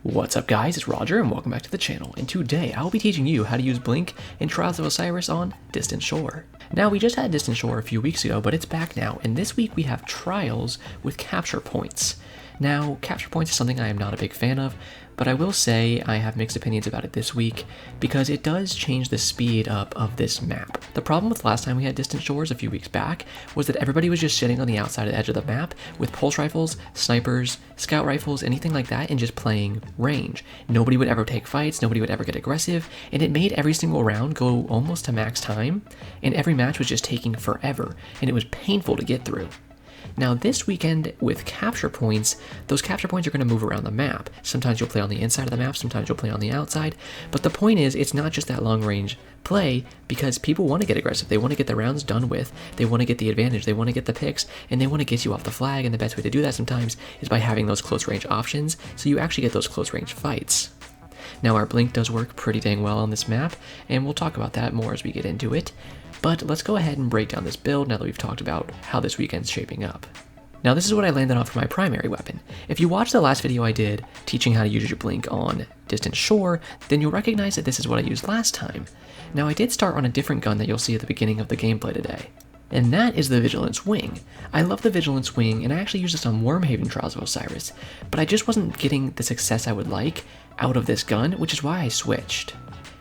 What's up guys, it's Roger and welcome back to the channel, and today I'll be teaching you how to use Blink in Trials of Osiris on Distant Shore. Now we just had Distant Shore a few weeks ago, but it's back now, and this week we have Trials with capture points. Now, capture points is something I am not a big fan of, but I will say I have mixed opinions about it this week because it does change the speed up of this map. The problem with last time we had Distant Shores a few weeks back was that everybody was just sitting on the outside edge of the map with pulse rifles, snipers, scout rifles, anything like that, and just playing range. Nobody would ever take fights, nobody would ever get aggressive, and it made every single round go almost to max time, and every match was just taking forever, and it was painful to get through. Now this weekend with capture points, those capture points are going to move around the map. Sometimes you'll play on the inside of the map, sometimes you'll play on the outside, but the point is it's not just that long range play because people want to get aggressive, they want to get the rounds done with, they want to get the advantage, they want to get the picks, and they want to get you off the flag, and the best way to do that sometimes is by having those close range options so you actually get those close range fights. Now our Blink does work pretty dang well on this map, and we'll talk about that more as we get into it. But let's go ahead and break down this build now that we've talked about how this weekend's shaping up. Now this is what I landed on for my primary weapon. If you watched the last video I did teaching how to use your Blink on Distant Shore, then you'll recognize that this is what I used last time. Now I did start on a different gun that you'll see at the beginning of the gameplay today, and that is the Vigilance Wing. I love the Vigilance Wing, and I actually used this on Wormhaven Trials of Osiris, but I just wasn't getting the success I would like out of this gun, which is why I switched.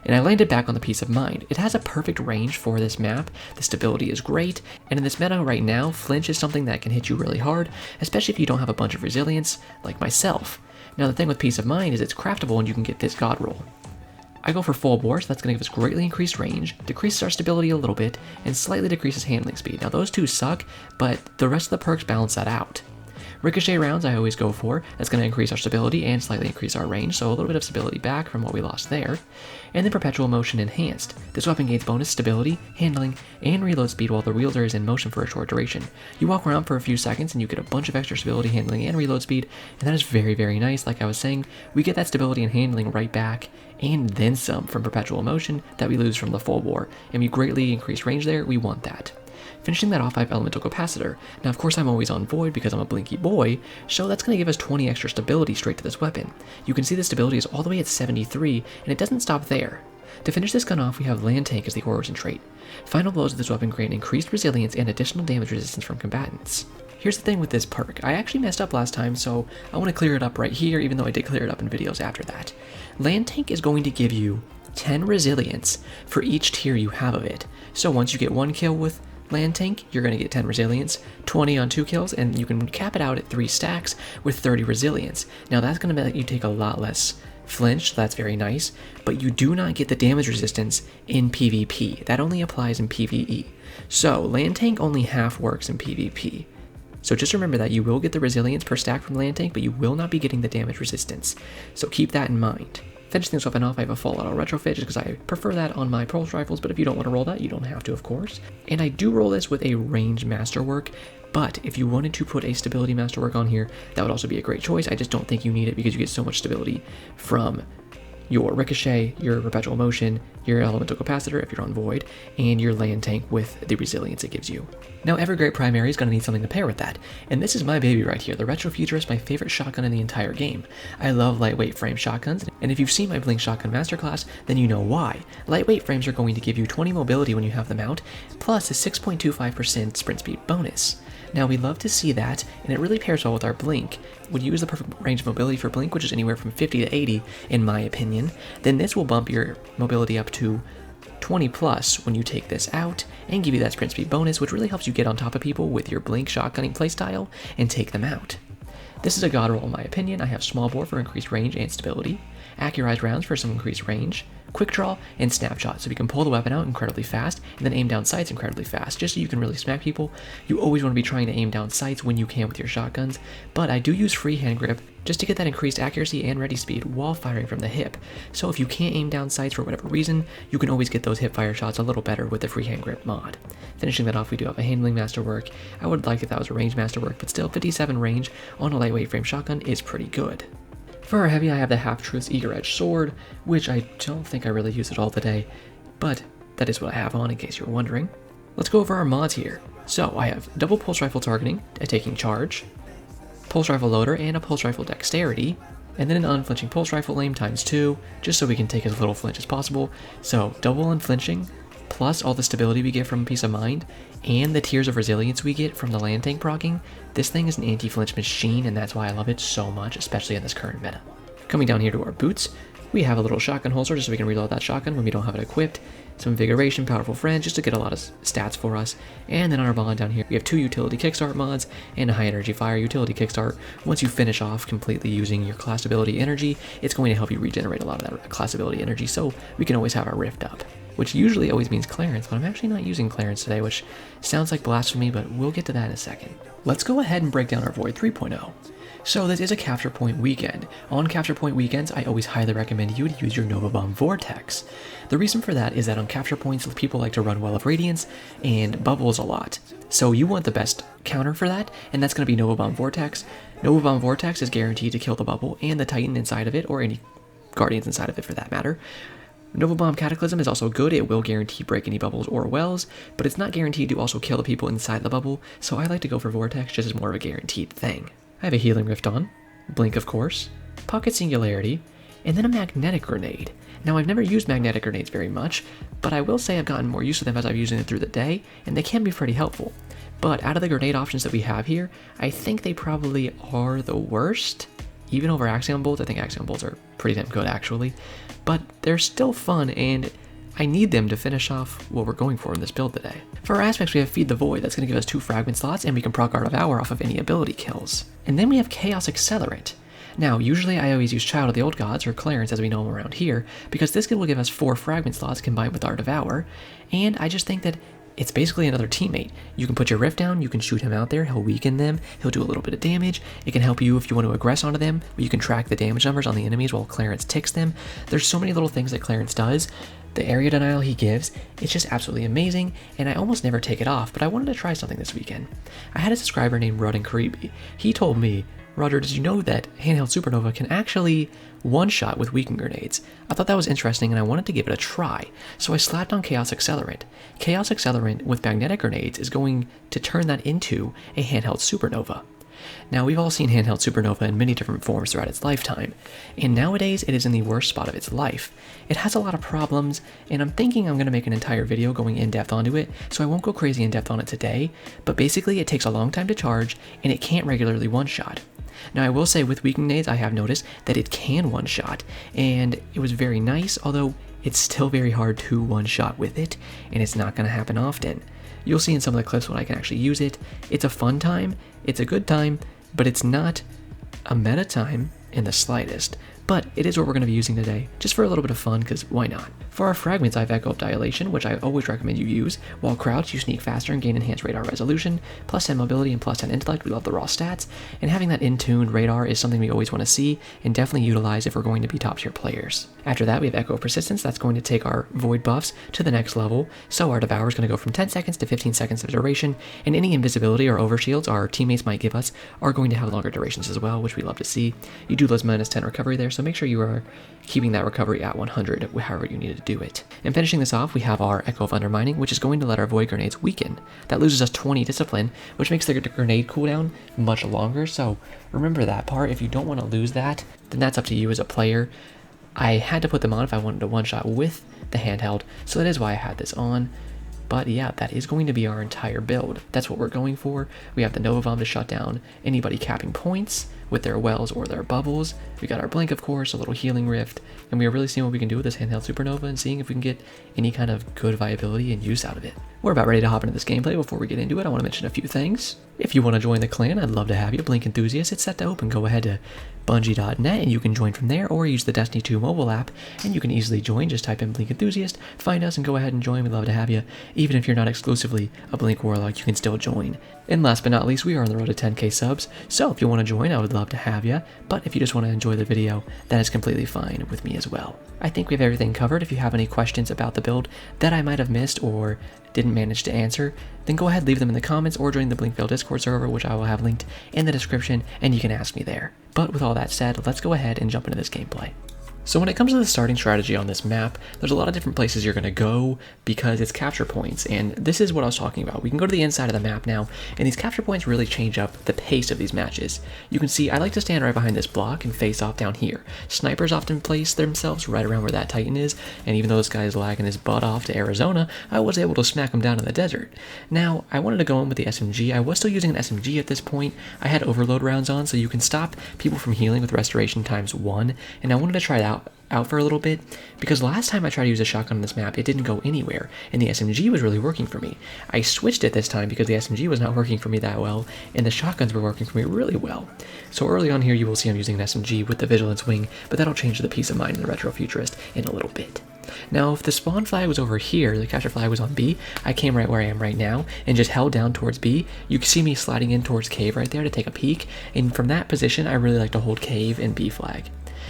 And I landed back on the Peace of Mind. It has a perfect range for this map, the stability is great, and in this meta right now, flinch is something that can hit you really hard, especially if you don't have a bunch of resilience, like myself. Now the thing with Peace of Mind is it's craftable and you can get this god roll. I go for full bore, so that's going to give us greatly increased range, decreases our stability a little bit, and slightly decreases handling speed. Now those two suck, but the rest of the perks balance that out. Ricochet rounds I always go for, that's going to increase our stability and slightly increase our range, so a little bit of stability back from what we lost there. And then Perpetual Motion Enhanced. This weapon gains bonus stability, handling, and reload speed while the wielder is in motion for a short duration. You walk around for a few seconds and you get a bunch of extra stability, handling, and reload speed, and that is very, very nice. Like I was saying, we get that stability and handling right back, and then some from Perpetual Motion that we lose from the full bore, and we greatly increase range there, we want that. Finishing that off, I have Elemental Capacitor. Now of course I'm always on Void because I'm a Blinky boy, so that's going to give us 20 extra stability straight to this weapon. You can see the stability is all the way at 73, and it doesn't stop there. To finish this gun off, we have Land Tank as the origin trait. Final blows of this weapon grant increased resilience and additional damage resistance from combatants. Here's the thing with this perk, I actually messed up last time, so I want to clear it up right here, even though I did clear it up in videos after that. Land Tank is going to give you 10 resilience for each tier you have of it. So once you get one kill with Land Tank, you're going to get 10 resilience, 20 on 2 kills, and you can cap it out at 3 stacks with 30 resilience. Now that's going to let you take a lot less flinch, so that's very nice, but you do not get the damage resistance in PvP. That only applies in PvE. So Land Tank only half works in PvP. So just remember that you will get the resilience per stack from Land Tank, but you will not be getting the damage resistance. So keep that in mind. Finishing this weapon off, I have a Fallout Auto Retrofit just because I prefer that on my pulse rifles, but if you don't want to roll that, you don't have to, of course. And I do roll this with a range masterwork, but if you wanted to put a stability masterwork on here, that would also be a great choice. I just don't think you need it because you get so much stability from your Ricochet, your Perpetual Motion, your Elemental Capacitor if you're on Void, and your Land Tank with the resilience it gives you. Now every great primary is going to need something to pair with that, and this is my baby right here, the Retro Futurist, my favorite shotgun in the entire game. I love lightweight frame shotguns, and if you've seen my Blink Shotgun Masterclass, then you know why. Lightweight frames are going to give you 20 mobility when you have them out, plus a 6.25% sprint speed bonus. Now we love to see that, and it really pairs well with our Blink. When you use the perfect range of mobility for Blink, which is anywhere from 50 to 80 in my opinion, then this will bump your mobility up to 20 plus when you take this out, and give you that sprint speed bonus, which really helps you get on top of people with your Blink shotgunning playstyle and take them out. This is a god roll in my opinion. I have small bore for increased range and stability, accurized rounds for some increased range, quick draw, and snapshot, so you can pull the weapon out incredibly fast and then aim down sights incredibly fast, just so you can really smack people. You always want to be trying to aim down sights when you can with your shotguns, but I do use free hand grip just to get that increased accuracy and ready speed while firing from the hip. So if you can't aim down sights for whatever reason, you can always get those hip fire shots a little better with the free hand grip mod. Finishing that off, we do have a handling masterwork. I would like if that was a range masterwork, but still 57 range on a lightweight frame shotgun is pretty good. For our heavy, I have the Half-Truth's Eager Edge Sword, which I don't think I really use it all today, but that is what I have on in case you're wondering. Let's go over our mods here. So I have double pulse rifle targeting, a taking charge, pulse rifle loader, and a pulse rifle dexterity, and then an unflinching pulse rifle aim ×2, just so we can take as little flinch as possible. So double unflinching, plus all the stability we get from Peace of Mind, and the tiers of resilience we get from the land tank proccing. This thing is an anti-flinch machine, and that's why I love it so much, especially in this current meta. Coming down here to our boots, we have a little shotgun holster just so we can reload that shotgun when we don't have it equipped, some Invigoration, Powerful Friends just to get a lot of stats for us, and then on our bond down here we have 2 utility kickstart mods and a high energy fire utility kickstart. Once you finish off completely using your class ability energy, it's going to help you regenerate a lot of that class ability energy, so we can always have our rift up, which usually always means Clarence, but I'm actually not using Clarence today, which sounds like blasphemy, but we'll get to that in a second. Let's go ahead and break down our Void 3.0. So this is a capture point weekend. On capture point weekends, I always highly recommend you to use your Nova Bomb Vortex. The reason for that is that on capture points, people like to run Well of Radiance and Bubbles a lot. So you want the best counter for that, and that's going to be Nova Bomb Vortex. Nova Bomb Vortex is guaranteed to kill the bubble and the Titan inside of it, or any Guardians inside of it for that matter. Nova Bomb Cataclysm is also good. It will guarantee break any bubbles or wells, but it's not guaranteed to also kill the people inside the bubble, so I like to go for Vortex just as more of a guaranteed thing. I have a Healing Rift on, Blink of course, Pocket Singularity, and then a Magnetic Grenade. Now I've never used Magnetic Grenades very much, but I will say I've gotten more use to them as I've used them through the day, and they can be pretty helpful. But out of the grenade options that we have here, I think they probably are the worst. Even over Axion Bolts, I think Axion Bolts are pretty damn good actually, but they're still fun and I need them to finish off what we're going for in this build today. For our aspects, we have Feed the Void. That's going to give us 2 fragment slots, and we can proc our Devour off of any ability kills. And then we have Chaos Accelerant. Now, usually I always use Child of the Old Gods, or Clarence as we know him around here, because this will give us 4 fragment slots combined with our Devour, and I just think that it's basically another teammate. You can put your Rift down, you can shoot him out there, he'll weaken them, he'll do a little bit of damage. It can help you if you want to aggress onto them, where you can track the damage numbers on the enemies while Clarence ticks them. There's so many little things that Clarence does. The area denial he gives, it's just absolutely amazing, and I almost never take it off, but I wanted to try something this weekend. I had a subscriber named Rudden Karibi. He told me, Roger, did you know that handheld Supernova can actually one-shot with weaken grenades? I thought that was interesting and I wanted to give it a try, so I slapped on Chaos Accelerant. Chaos Accelerant with magnetic grenades is going to turn that into a handheld Supernova. Now, we've all seen handheld Supernova in many different forms throughout its lifetime, and nowadays it is in the worst spot of its life. It has a lot of problems, and I'm thinking I'm going to make an entire video going in-depth onto it, so I won't go crazy in-depth on it today, but basically it takes a long time to charge, and it can't regularly one-shot. Now, I will say with weaken grenades, I have noticed that it can one-shot, and it was very nice, although it's still very hard to one-shot with it, and it's not going to happen often. You'll see in some of the clips when I can actually use it. It's a fun time, it's a good time, but it's not a meta time in the slightest. But it is what we're going to be using today, just for a little bit of fun, because why not? For our fragments, I have Echo of Dilation, which I always recommend you use. While crouched, you sneak faster and gain enhanced radar resolution, plus 10 mobility and plus 10 intellect. We love the raw stats, and having that in-tuned radar is something we always want to see, and definitely utilize if we're going to be top-tier players. After that, we have Echo of Persistence. That's going to take our Void buffs to the next level, so our Devour is going to go from 10 seconds to 15 seconds of duration, and any invisibility or overshields our teammates might give us are going to have longer durations as well, which we love to see. You do lose minus 10 recovery there, so make sure you are keeping that recovery at 100, however you need to do it. And finishing this off, we have our Echo of Undermining, which is going to let our Void grenades weaken. That loses us 20 discipline, which makes the grenade cooldown much longer, so remember that part. If you don't want to lose that, then that's up to you as a player. I had to put them on if I wanted to one-shot with the handheld, so that is why I had this on. But yeah, that is going to be our entire build. That's what we're going for. We have the Nova Bomb to shut down anybody capping points with their wells or their bubbles. We got our Blink, of course, a little Healing Rift, and we are really seeing what we can do with this handheld Supernova and seeing if we can get any kind of good viability and use out of it. We're about ready to hop into this gameplay. Before we get into it, I want to mention a few things. If you want to join the clan, I'd love to have you. Blink Enthusiast, it's set to open. Go ahead to bungie.net and you can join from there, or use the Destiny 2 mobile app and you can easily join. Just type in Blink Enthusiast, find us, and go ahead and join. We'd love to have you. Even if you're not exclusively a Blink Warlock, you can still join. And last but not least, we are on the road to 10k subs, so if you want to join, I would love to have you. But if you just want to enjoy the video, that is completely fine with me as well. I think we have everything covered. If you have any questions about the build that I might have missed or didn't manage to answer, then go ahead, leave them in the comments, or join the Blinkville Discord server, which I will have linked in the description, and you can ask me there. But with all that said, let's go ahead and jump into this gameplay. So when it comes to the starting strategy on this map, there's a lot of different places you're going to go because it's capture points, and this is what I was talking about. We can go to the inside of the map now, and these capture points really change up the pace of these matches. You can see I like to stand right behind this block and face off down here. Snipers often place themselves right around where that Titan is, and even though this guy is lagging his butt off to Arizona, I was able to smack him down in the desert. Now, I wanted to go in with the SMG. I was still using an SMG at this point. I had overload rounds on, so you can stop people from healing with restoration ×1, and I wanted to try that out for a little bit, because last time I tried to use a shotgun on this map, it didn't go anywhere, and the SMG was really working for me. I switched it this time because the SMG was not working for me that well, and the shotguns were working for me really well. So early on here, you will see I'm using an SMG with the Vigilance Wing, but that'll change to the Peace of Mind in the Retro Futurist in a little bit. Now, if the spawn flag was over here, the capture flag was on B, I came right where I am right now and just held down towards B. You can see me sliding in towards cave right there to take a peek, and from that position, I really like to hold cave and B flag.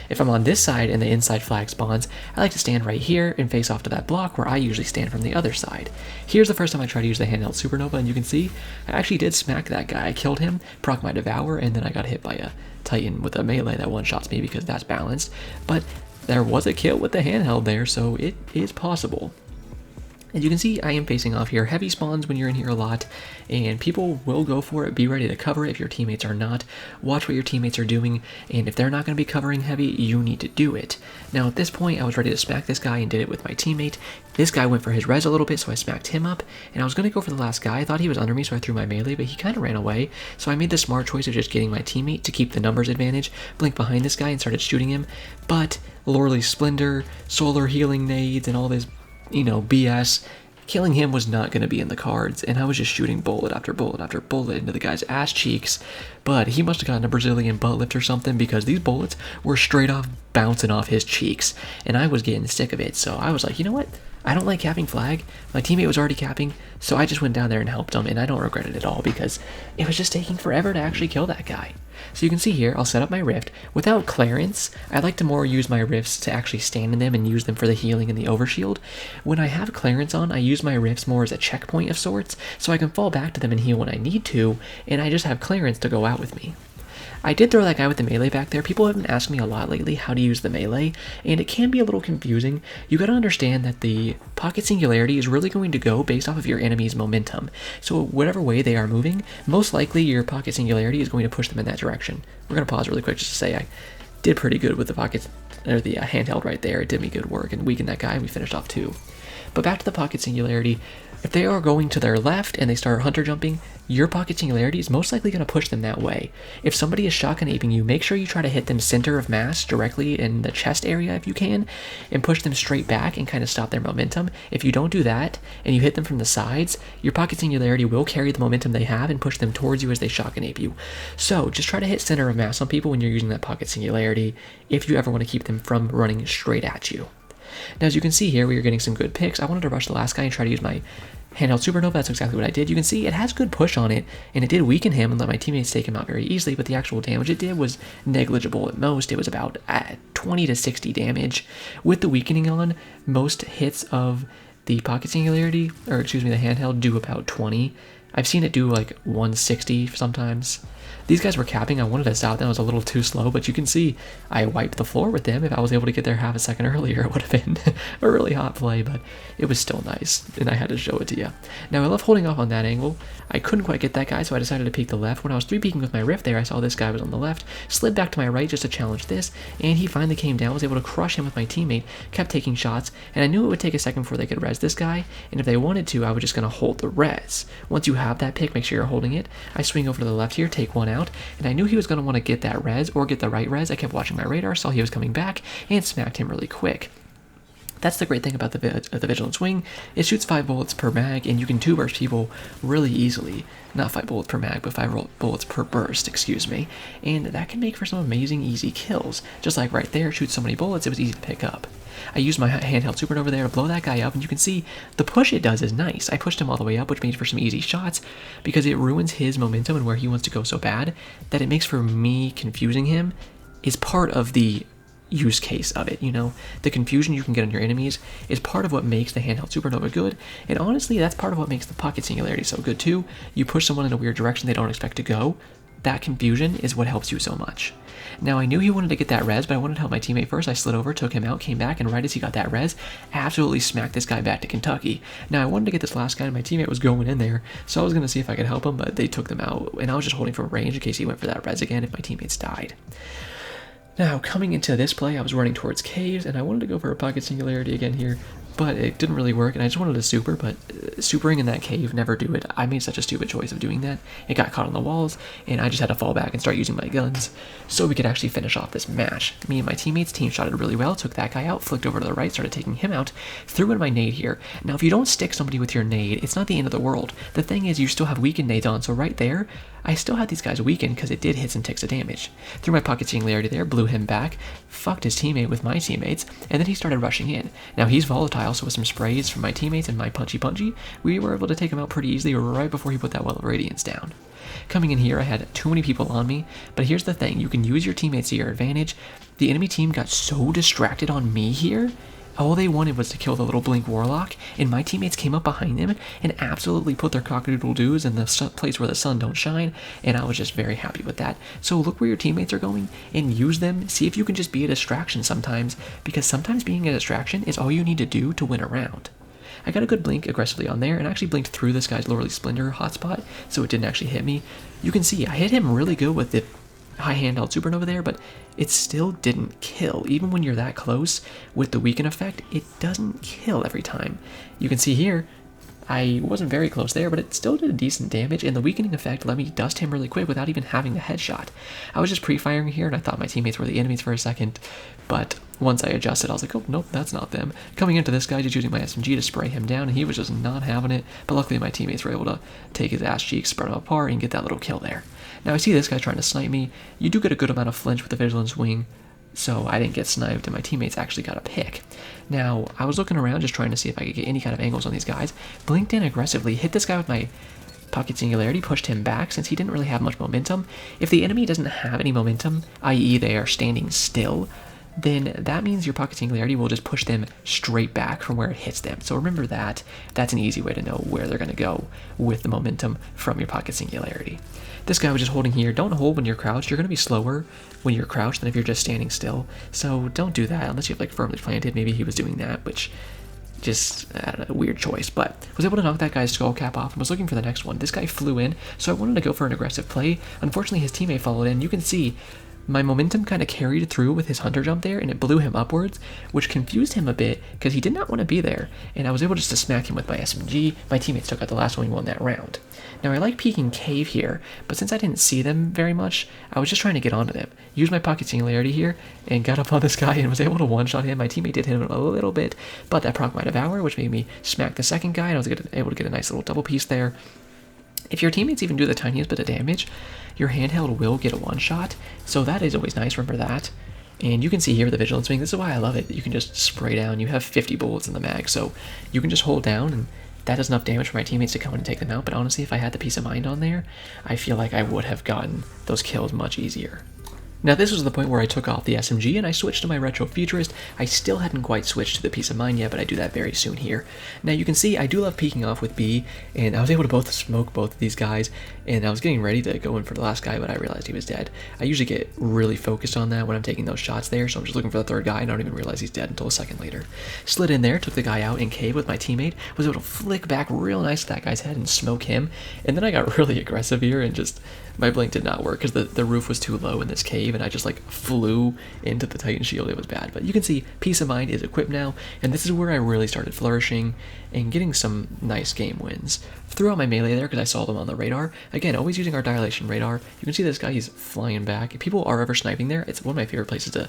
If I'm on this side and the inside flag spawns, I like to stand right here and face off to that block where I usually stand from the other side. Here's the first time I tried to use the handheld supernova, and you can see I actually did smack that guy. I killed him, proc my devour, and then I got hit by a Titan with a melee that one-shots me because that's balanced. But there was a kill with the handheld there, so it is possible. As you can see, I am facing off here. Heavy spawns when you're in here a lot, and people will go for it. Be ready to cover it if your teammates are not. Watch what your teammates are doing, and if they're not going to be covering heavy, you need to do it. Now, at this point, I was ready to smack this guy and did it with my teammate. This guy went for his res a little bit, so I smacked him up, and I was going to go for the last guy. I thought he was under me, so I threw my melee, but he kind of ran away, so I made the smart choice of just getting my teammate to keep the numbers advantage, blink behind this guy, and started shooting him. But Loreley's Splendor, solar healing nades, and all this BS, killing him was not going to be in the cards, and I was just shooting bullet after bullet after bullet into the guy's ass cheeks. But he must have gotten a Brazilian butt lift or something, because these bullets were straight off bouncing off his cheeks, and I was getting sick of it. So I was like, you know what? I don't like capping flag. My teammate was already capping, so I just went down there and helped him, and I don't regret it at all because it was just taking forever to actually kill that guy. So you can see here, I'll set up my rift. Without clearance, I like to more use my rifts to actually stand in them and use them for the healing and the overshield. When I have clearance on, I use my rifts more as a checkpoint of sorts, so I can fall back to them and heal when I need to, and I just have clearance to go out with me. I did throw that guy with the melee back there. People have been asking me a lot lately how to use the melee, and it can be a little confusing. You gotta understand that the pocket singularity is really going to go based off of your enemy's momentum. So whatever way they are moving, most likely your pocket singularity is going to push them in that direction. We're gonna pause really quick just to say I did pretty good with the pocket, or the handheld right there. It did me good work and weakened that guy, and we finished off 2. But back to the pocket singularity, if they are going to their left and they start hunter jumping, your pocket singularity is most likely going to push them that way. If somebody is shotgun aping you, make sure you try to hit them center of mass directly in the chest area if you can, and push them straight back and kind of stop their momentum. If you don't do that, and you hit them from the sides, your pocket singularity will carry the momentum they have and push them towards you as they shotgun ape you. So just try to hit center of mass on people when you're using that pocket singularity if you ever want to keep them from running straight at you. Now, as you can see here, we are getting some good picks. I wanted to rush the last guy and try to use my handheld supernova. That's exactly what I did. You can see it has good push on it, and it did weaken him and let my teammates take him out very easily, but the actual damage it did was negligible at most. It was about 20 to 60 damage. With the weakening on, most hits of the pocket singularity, or excuse me, the handheld, do about 20. I've seen it do like 160 sometimes. These guys were capping. I wanted to stop them. I was a little too slow, but you can see I wiped the floor with them. If I was able to get there half a second earlier, it would have been a really hot play, but it was still nice, and I had to show it to you. Now, I love holding off on that angle. I couldn't quite get that guy, so I decided to peek the left. When I was 3-peeking with my rift there, I saw this guy was on the left, slid back to my right just to challenge this, and he finally came down, was able to crush him with my teammate, kept taking shots, and I knew it would take a second before they could res this guy, and if they wanted to, I was just going to hold the res. Once you have that pick, make sure you're holding it. I swing over to the left here, take one out, and I knew he was going to want to get that res or get the right res. I kept watching my radar, saw he was coming back, and smacked him really quick. That's the great thing about the Vigilance Wing. It shoots 5 bullets per mag, and you can 2-burst people really easily. Not 5 bullets per mag, but 5 bullets per burst, excuse me. And that can make for some amazing, easy kills. Just like right there, shoots so many bullets, it was easy to pick up. I used my handheld supernova there to blow that guy up, and you can see the push it does is nice. I pushed him all the way up, which made for some easy shots, because it ruins his momentum and where he wants to go so bad, that it makes for me confusing him is part of the use case of it, you know? The confusion you can get on your enemies is part of what makes the handheld supernova good, and honestly, that's part of what makes the pocket singularity so good too. You push someone in a weird direction they don't expect to go, that confusion is what helps you so much. Now, I knew he wanted to get that res, but I wanted to help my teammate first. I slid over, took him out, came back, and right as he got that res, absolutely smacked this guy back to Kentucky. Now, I wanted to get this last guy, and my teammate was going in there, so I was going to see if I could help him, but they took them out, and I was just holding from range in case he went for that res again if my teammates died. Now, coming into this play, I was running towards caves, and I wanted to go for a pocket singularity again here, but it didn't really work, and I just wanted to super, but supering in that cave, never do it. I made such a stupid choice of doing that. It got caught on the walls, and I just had to fall back and start using my guns so we could actually finish off this match. Me and my teammates team shotted really well, took that guy out, flicked over to the right, started taking him out, threw in my nade here. Now, if you don't stick somebody with your nade, it's not the end of the world. The thing is, you still have weakened nades on, so right there, I still had these guys weakened because it did hit some ticks of damage. Threw my pocket singularity there, blew him back, fucked his teammate with my teammates, and then he started rushing in. Now, he's volatile, so with some sprays from my teammates and my punchy, we were able to take him out pretty easily right before he put that well of radiance down. Coming in here, I had too many people on me, but here's the thing, you can use your teammates to your advantage. The enemy team got so distracted on me here, all they wanted was to kill the little Blink Warlock, and my teammates came up behind them and absolutely put their cock-a-doodle-doos in the place where the sun don't shine, and I was just very happy with that. So look where your teammates are going and use them. See if you can just be a distraction sometimes, because sometimes being a distraction is all you need to do to win a round. I got a good blink aggressively on there and actually blinked through this guy's Loreley Splendor hotspot, so it didn't actually hit me. You can see I hit him really good with the high handheld supernova there, but it still didn't kill. Even when you're that close with the weaken effect, it doesn't kill every time. You can see here, I wasn't very close there, but it still did a decent damage, and the weakening effect let me dust him really quick without even having the headshot. I was just pre-firing here, and I thought my teammates were the enemies for a second, but once I adjusted, I was like, oh, nope, that's not them. Coming into this guy, just using my SMG to spray him down, and he was just not having it, but luckily my teammates were able to take his ass cheeks, spread him apart, and get that little kill there. Now, I see this guy trying to snipe me. You do get a good amount of flinch with the Vigilance Wing, so I didn't get sniped, and my teammates actually got a pick. Now, I was looking around just trying to see if I could get any kind of angles on these guys. Blinked in aggressively, hit this guy with my pocket singularity, pushed him back since he didn't really have much momentum. If the enemy doesn't have any momentum, i.e. they are standing still, then that means your pocket singularity will just push them straight back from where it hits them. So remember that. That's an easy way to know where they're going to go with the momentum from your pocket singularity. This guy was just holding here. Don't hold when you're crouched. You're going to be slower when you're crouched than if you're just standing still. So don't do that unless you have like firmly planted. Maybe he was doing that, which just, I don't know, a weird choice. But was able to knock that guy's skull cap off and was looking for the next one. This guy flew in, so I wanted to go for an aggressive play. Unfortunately, his teammate followed in. You can see my momentum kind of carried through with his hunter jump there, and it blew him upwards, which confused him a bit because he did not want to be there, and I was able just to smack him with my SMG. My teammates took out the last one and won that round. Now, I like peeking cave here, but since I didn't see them very much, I was just trying to get onto them. Used my pocket singularity here, and got up on this guy and was able to one-shot him. My teammate did hit him a little bit, but that proc my devour, which made me smack the second guy, and I was able to get a nice little double piece there. If your teammates even do the tiniest bit of damage, your handheld will get a one-shot, so that is always nice, remember that. And you can see here the Vigilance Wing, this is why I love it. You can just spray down, you have 50 bullets in the mag, so you can just hold down, and that does enough damage for my teammates to come in and take them out, but honestly, if I had the peace of mind on there, I feel like I would have gotten those kills much easier. Now, this was the point where I took off the SMG and I switched to my Retro Futurist. I still hadn't quite switched to the Peace of Mind yet, but I do that very soon here. Now, you can see I do love peeking off with B, and I was able to both smoke both of these guys, and I was getting ready to go in for the last guy, but I realized he was dead. I usually get really focused on that when I'm taking those shots there, so I'm just looking for the third guy, and I don't even realize he's dead until a second later. Slid in there, took the guy out in cave with my teammate, was able to flick back real nice to that guy's head and smoke him, and then I got really aggressive here and just, my blink did not work because the roof was too low in this cave, and I just like flew into the Titan shield. It was bad, but you can see Peace of Mind is equipped now, and this is where I really started flourishing and getting some nice game wins. Threw out my melee there because I saw them on the radar. Again, always using our dilation radar. You can see this guy, he's flying back. If people are ever sniping there, it's one of my favorite places to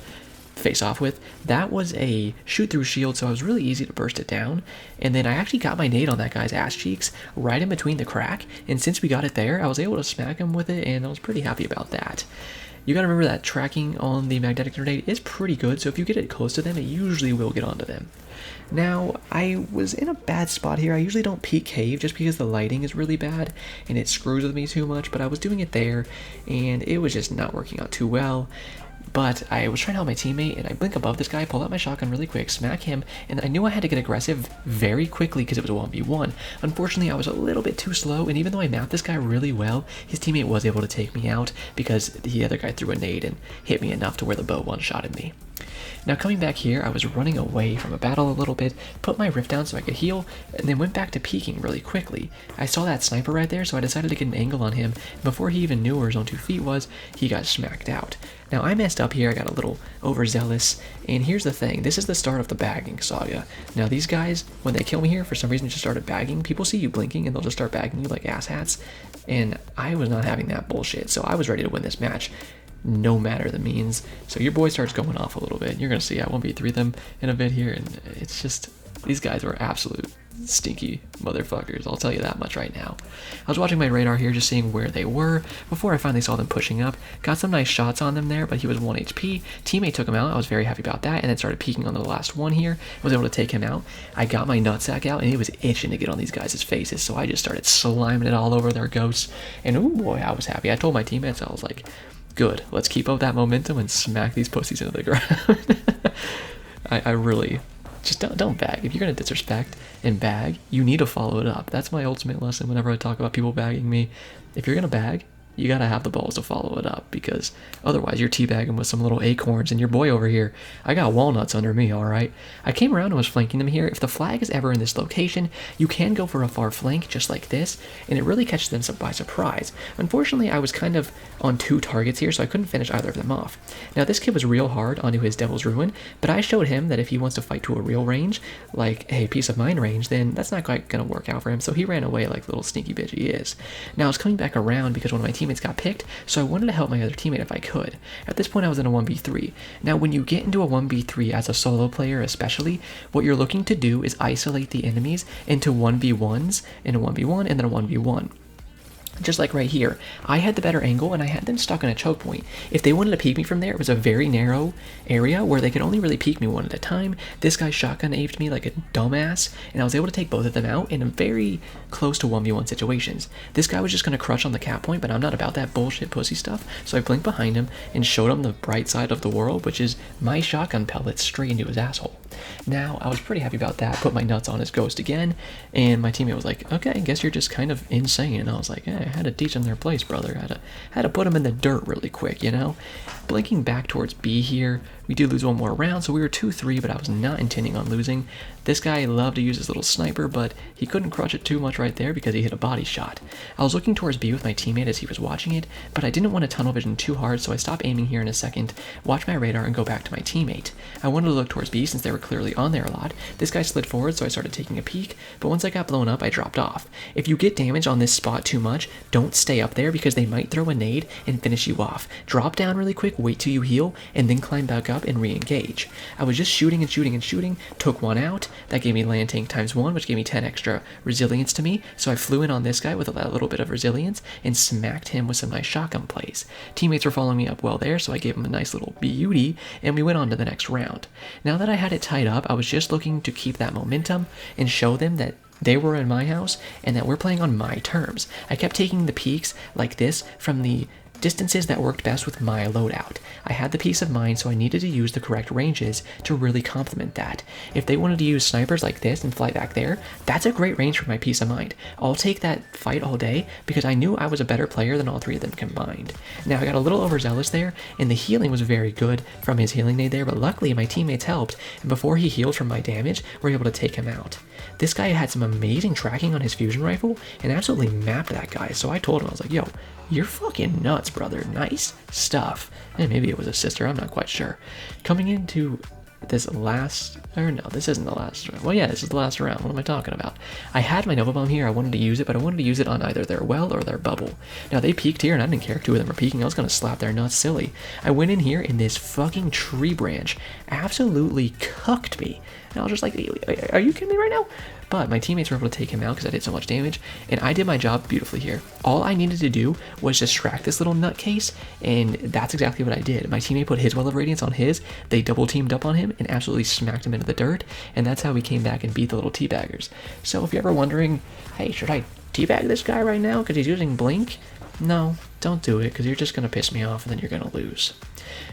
face off with. That was a shoot through shield, so it was really easy to burst it down, and then I actually got my nade on that guy's ass cheeks right in between the crack, and since we got it there, I was able to smack him with it, and I was pretty happy about that. You gotta remember that tracking on the magnetic grenade is pretty good, so if you get it close to them, it usually will get onto them. Now, I was in a bad spot here. I usually don't peek cave just because the lighting is really bad and it screws with me too much, but I was doing it there and it was just not working out too well. But I was trying to help my teammate, and I blink above this guy, pull out my shotgun really quick, smack him, and I knew I had to get aggressive very quickly because it was a 1v1. Unfortunately, I was a little bit too slow, and even though I mapped this guy really well, his teammate was able to take me out because the other guy threw a nade and hit me enough to where the bow one-shotted me. Now coming back here, I was running away from a battle a little bit, put my rift down so I could heal, and then went back to peeking really quickly. I saw that sniper right there, so I decided to get an angle on him, and before he even knew where his own 2 feet was, he got smacked out. Now I messed up here, I got a little overzealous, and here's the thing, this is the start of the bagging saga. Now these guys, when they kill me here, for some reason just started bagging. People see you blinking and they'll just start bagging you like asshats, and I was not having that bullshit, so I was ready to win this match, no matter the means. So your boy starts going off a little bit. You're gonna see I 1v3 them in a bit here, and it's just, these guys were absolute stinky motherfuckers, I'll tell you that much right now. I was watching my radar here, just seeing where they were before I finally saw them pushing up. Got some nice shots on them there, but he was 1 HP. Teammate took him out, I was very happy about that, and then started peeking on the last one here. Was able to take him out. I got my nutsack out, and it was itching to get on these guys' faces, so I just started sliming it all over their ghosts, and oh boy, I was happy. I told my teammates, I was like, good, let's keep up that momentum and smack these pussies into the ground. I really, just don't bag. If you're gonna disrespect and bag, you need to follow it up. That's my ultimate lesson whenever I talk about people bagging me. If you're gonna bag, you gotta have the balls to follow it up, because otherwise you're teabagging with some little acorns, and your boy over here, I got walnuts under me, alright? I came around and was flanking them here. If the flag is ever in this location, you can go for a far flank just like this, and it really catches them by surprise. Unfortunately, I was kind of on 2 targets here, so I couldn't finish either of them off. Now this kid was real hard onto his Devil's Ruin, but I showed him that if he wants to fight to a real range, like, hey, Peace of Mind range, then that's not quite gonna work out for him, so he ran away like the little sneaky bitch he is. Now I was coming back around because one of my teammates got picked, so I wanted to help my other teammate if I could. At this point I was in a 1v3. Now when you get into a 1v3 as a solo player especially, what you're looking to do is isolate the enemies into 1v1s, and a 1v1, and then a 1v1. Just like right here, I had the better angle and I had them stuck on a choke point. If they wanted to peek me from there, it was a very narrow area where they could only really peek me one at a time. This guy shotgun aped me like a dumbass, and I was able to take both of them out in a very close to 1v1 situations. This guy was just going to crush on the cap point, but I'm not about that bullshit pussy stuff, so I blinked behind him and showed him the bright side of the world, which is my shotgun pellets straight into his asshole. Now, I was pretty happy about that, put my nuts on his ghost again, and my teammate was like, okay, I guess you're just kind of insane. And I was like, I had to teach them their place, brother. I had to put them in the dirt really quick, you know? Blinking back towards B here, we did lose one more round, so we were 2-3, but I was not intending on losing. This guy loved to use his little sniper, but he couldn't crush it too much right there because he hit a body shot. I was looking towards B with my teammate as he was watching it, but I didn't want to tunnel vision too hard, so I stopped aiming here in a second, watch my radar, and go back to my teammate. I wanted to look towards B since they were clearly on there a lot. This guy slid forward, so I started taking a peek, but once I got blown up, I dropped off. If you get damage on this spot too much, don't stay up there because they might throw a nade and finish you off. Drop down really quick, wait till you heal, and then climb back up and re-engage. I was just shooting and shooting and shooting, took one out. That gave me land tank ×1, which gave me 10 extra resilience to me, so I flew in on this guy with a little bit of resilience and smacked him with some nice shotgun plays. Teammates were following me up well there, so I gave him a nice little beauty, and we went on to the next round. Now that I had it tied up, I was just looking to keep that momentum and show them that they were in my house and that we're playing on my terms. I kept taking the peaks like this from the distances that worked best with my loadout. I had the peace of mind, so I needed to use the correct ranges to really complement that. If they wanted to use snipers like this and fly back there, that's a great range for my peace of mind. I'll take that fight all day because I knew I was a better player than all 3 of them combined. Now I got a little overzealous there, and the healing was very good from his healing nade there, but luckily my teammates helped, and before he healed from my damage, we were able to take him out. This guy had some amazing tracking on his fusion rifle and absolutely mapped that guy, so I told him, I was like, yo, you're fucking nuts, brother. Nice stuff. And maybe it was a sister, I'm not quite sure. Coming into this last, or no, this isn't the last round. Well, yeah, this is the last round. What am I talking about? I had my Nova Bomb here. I wanted to use it, but I wanted to use it on either their well or their bubble. Now, they peeked here, and I didn't care. 2 of them were peeking. I was going to slap their nuts silly. I went in here, and this fucking tree branch absolutely cucked me. And I was just like, are you kidding me right now? But my teammates were able to take him out because I did so much damage, and I did my job beautifully here. All I needed to do was distract this little nutcase, and that's exactly what I did. My teammate put his Well of Radiance on his, they double teamed up on him, and absolutely smacked him into the dirt, and that's how we came back and beat the little teabaggers. So if you're ever wondering, hey, should I teabag this guy right now because he's using Blink? no, don't do it, because you're just going to piss me off and then you're going to lose.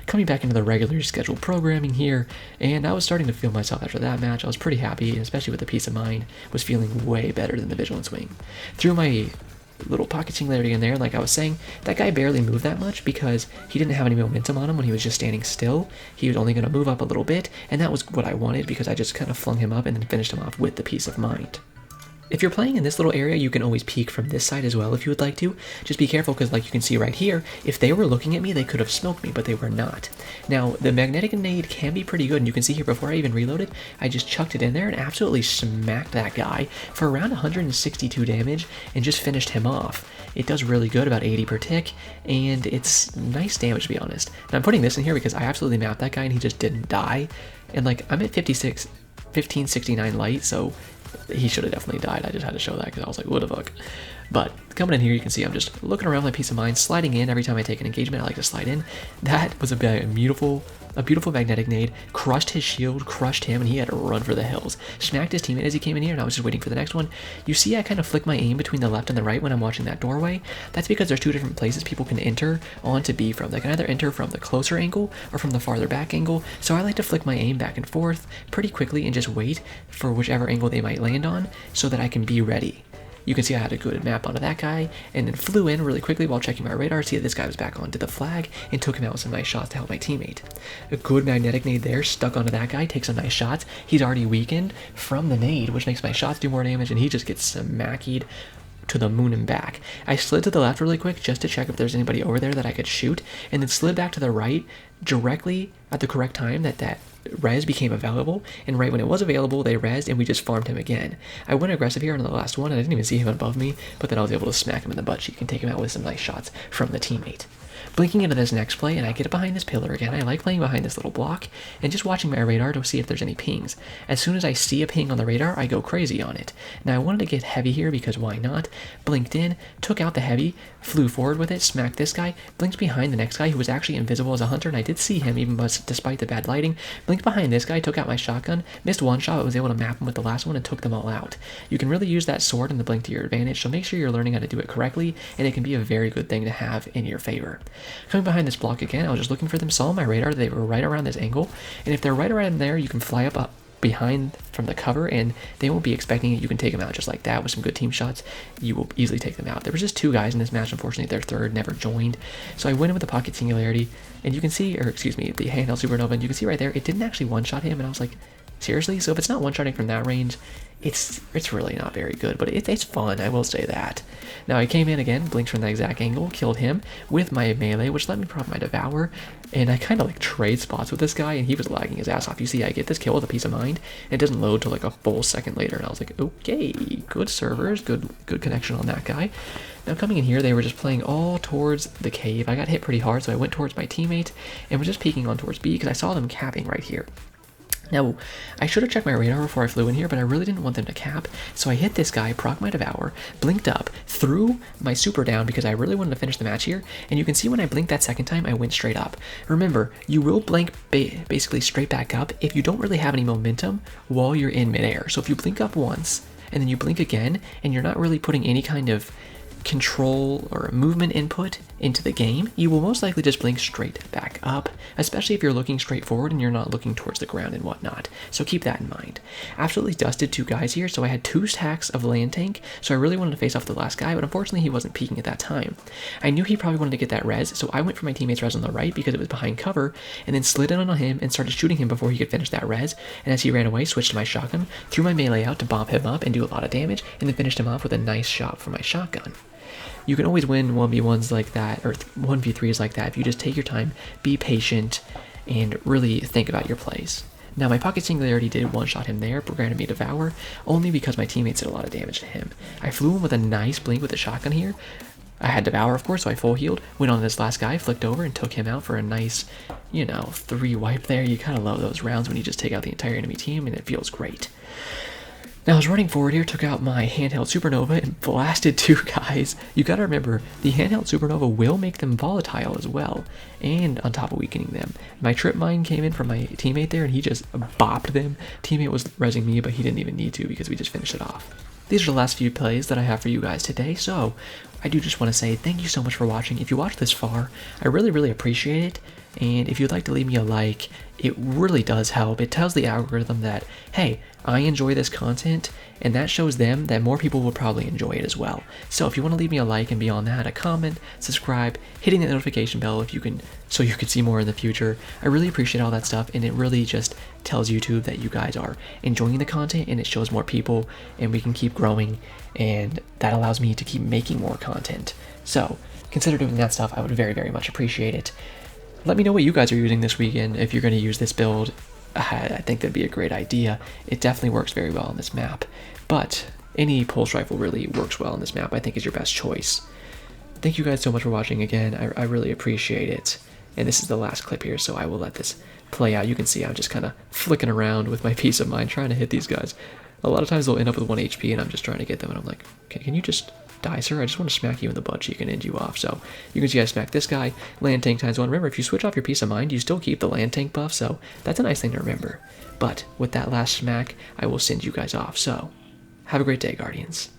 Coming back into the regularly scheduled programming here, and I was starting to feel myself after that match. I was pretty happy, and especially with the peace of mind, was feeling way better than the Vigilance Wing. Through my little pocket singularity in there, like I was saying, that guy barely moved that much because he didn't have any momentum on him when he was just standing still. He was only going to move up a little bit, and that was what I wanted because I just kind of flung him up and then finished him off with the peace of mind. If you're playing in this little area, you can always peek from this side as well if you would like to. Just be careful because like you can see right here, if they were looking at me, they could have smoked me, but they were not. Now, the magnetic nade can be pretty good, and you can see here before I even reloaded, I just chucked it in there and absolutely smacked that guy for around 162 damage and just finished him off. It does really good, about 80 per tick, and it's nice damage to be honest. Now I'm putting this in here because I absolutely mapped that guy and he just didn't die. And like, I'm at 1569 light, so he should have definitely died. I just had to show that because I was like, what the fuck. But coming in here, you can see I'm just looking around with my peace of mind, sliding in every time I take an engagement. I like to slide in. That was a beautiful magnetic nade, crushed his shield, crushed him, and he had to run for the hills. Smacked his teammate as he came in here, and I was just waiting for the next one. You see I kind of flick my aim between the left and the right when I'm watching that doorway. That's because there's two different places people can enter onto B from. They can either enter from the closer angle or from the farther back angle, so I like to flick my aim back and forth pretty quickly and just wait for whichever angle they might land on so that I can be ready. You can see I had a good map onto that guy, and then flew in really quickly while checking my radar, see that this guy was back onto the flag, and took him out with some nice shots to help my teammate. A good magnetic nade there, stuck onto that guy, takes some nice shots. He's already weakened from the nade, which makes my shots do more damage, and he just gets smacked to the moon and back. I slid to the left really quick just to check if there's anybody over there that I could shoot, and then slid back to the right directly at the correct time that res became available, and right when it was available they rezzed and we just farmed him again. I went aggressive here on the last one and I didn't even see him above me, but then I was able to smack him in the butt cheek and take him out with some nice shots from the teammate. Blinking into this next play, and I get behind this pillar again. I like playing behind this little block and just watching my radar to see if there's any pings. As soon as I see a ping on the radar, I go crazy on it. Now I wanted to get heavy here because why not? Blinked in, took out the heavy, flew forward with it, smacked this guy, blinked behind the next guy who was actually invisible as a hunter, and I did see him even despite the bad lighting. Blinked behind this guy, took out my shotgun, missed one shot, but was able to map him with the last one and took them all out. You can really use that sword and the blink to your advantage, so make sure you're learning how to do it correctly, and it can be a very good thing to have in your favor. Coming behind this block again, I was just looking for them, saw my radar, they were right around this angle, and if they're right around there, you can fly up behind from the cover and they won't be expecting it. You can take them out just like that with some good team shots. You will easily take them out. There was just two guys in this match. Unfortunately, their third never joined, so I went in with the pocket singularity, and you can see, or excuse me, the handheld supernova, and you can see right there it didn't actually one-shot him, and I was like, seriously? So if it's not one-shotting from that range, it's really not very good, but it's fun, I will say that. Now I came in again, blinked from that exact angle, killed him with my melee, which let me prop my devour, and I kind of like trade spots with this guy, and he was lagging his ass off. You see, I get this kill with a peace of mind, and it doesn't load till like a full second later, and I was like, okay, good servers, good connection on that guy. Now coming in here, they were just playing all towards the cave. I got hit pretty hard, so I went towards my teammate, and was just peeking on towards B, because I saw them capping right here. Now, I should have checked my radar before I flew in here, but I really didn't want them to cap, so I hit this guy, proc my devour, blinked up, threw my super down because I really wanted to finish the match here, and you can see when I blinked that second time, I went straight up. Remember, you will blink basically straight back up if you don't really have any momentum while you're in midair. So if you blink up once, and then you blink again, and you're not really putting any kind of control or movement input into the game, you will most likely just blink straight back up, especially if you're looking straight forward and you're not looking towards the ground and whatnot. So keep that in mind. Absolutely dusted two guys here, so I had 2 stacks of land tank, so I really wanted to face off the last guy, but unfortunately he wasn't peeking at that time. I knew he probably wanted to get that res, so I went for my teammate's res on the right because it was behind cover, and then slid in on him and started shooting him before he could finish that res, and as he ran away, switched to my shotgun, threw my melee out to bomb him up and do a lot of damage, and then finished him off with a nice shot from my shotgun. You can always win 1v1s like that, or 1v3s like that, if you just take your time, be patient, and really think about your plays. Now, my pocket singularity did one-shot him there, but granted me devour, only because my teammates did a lot of damage to him. I flew him with a nice blink with the shotgun here. I had devour, of course, so I full healed, went on this last guy, flicked over, and took him out for a nice, 3 wipe there. You kind of love those rounds when you just take out the entire enemy team, and it feels great. Now I was running forward here, took out my handheld supernova and blasted 2 guys. You gotta remember, the handheld supernova will make them volatile as well, and on top of weakening them. My trip mine came in from my teammate there and he just bopped them. Teammate was rezzing me, but he didn't even need to because we just finished it off. These are the last few plays that I have for you guys today, so I do just want to say thank you so much for watching. If you watched this far, I really appreciate it. And if you'd like to leave me a like, it really does help. It tells the algorithm that, hey, I enjoy this content, and that shows them that more people will probably enjoy it as well. So if you want to leave me a like, and beyond that, a comment, subscribe, hitting the notification bell if you can, so you can see more in the future. I really appreciate all that stuff, and it really just tells YouTube that you guys are enjoying the content, and it shows more people, and we can keep growing, and that allows me to keep making more content. So consider doing that stuff. I would very much appreciate it. Let me know what you guys are using this weekend. If you're going to use this build, I think that'd be a great idea. It definitely works very well on this map, but any pulse rifle really works well on this map. I think is your best choice. Thank you guys so much for watching again. I really appreciate it. And this is the last clip here, so I will let this play out. You can see I'm just kind of flicking around with my peace of mind trying to hit these guys. A lot of times they'll end up with 1 HP and I'm just trying to get them, and I'm like, okay, can you just die, sir? I just want to smack you in the butt cheek and end you off. So you can see I smack this guy, land tank ×1. Remember, if you switch off your peace of mind, you still keep the land tank buff, so that's a nice thing to remember. But with that last smack, I will send you guys off. So have a great day, Guardians.